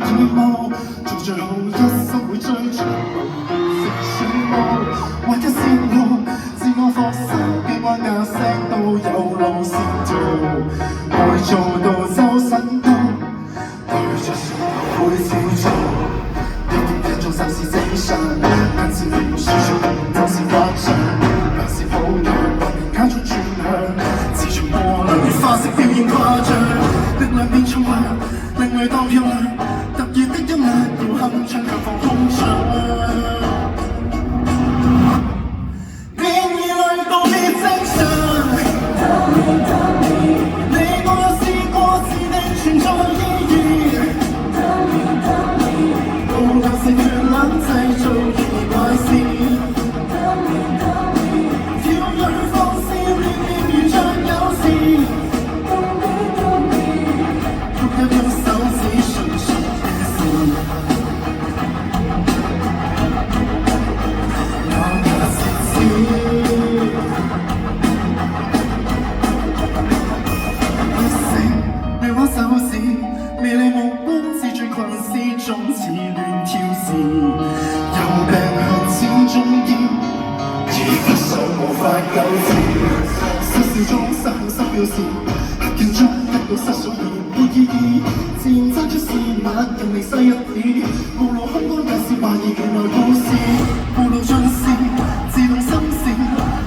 耳目，做最好一生會追隨無食鼠魔，唯一線路自我放心，幾彎壓聲都有路線圖，愛做到周身都對着誰會照做，一點聽眾就是正常，但是你輸出就是誇張，還是保養外面加速轉向，自從過量花式表現誇張，力量變重量，另類當漂亮，特意的音樂要鏗鏘強放空場。魅力目光自最群絲中似亂跳時，有病向始終要，已不想無法救治。失笑中失控失表示，黑鏡中一個失數而沒意義，自然爭出事物更離細一點，無路空間也是懷疑原來故事，無路盡是自動心事，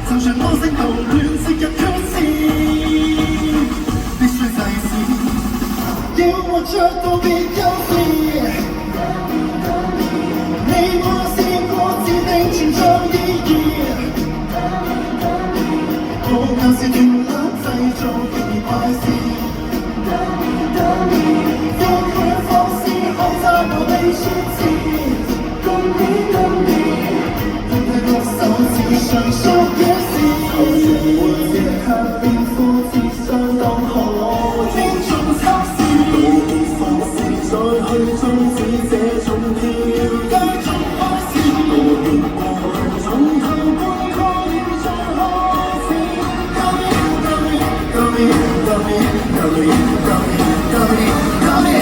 就像歌聲道亂切入挑戰，必須制止。要活着道別優勢，你我試過自定存在意義，我舊是斷纜製造極易壞事，用佢方式學習我被宣示，共你，用佢獨手指上屬於是，活這刻變膚質相當好，天縱測試。再去終止這種跳，繼續開始。道別過去，從頭觀看現在開始。Got me, got me, got me, got me, got me, got me, got me, got me.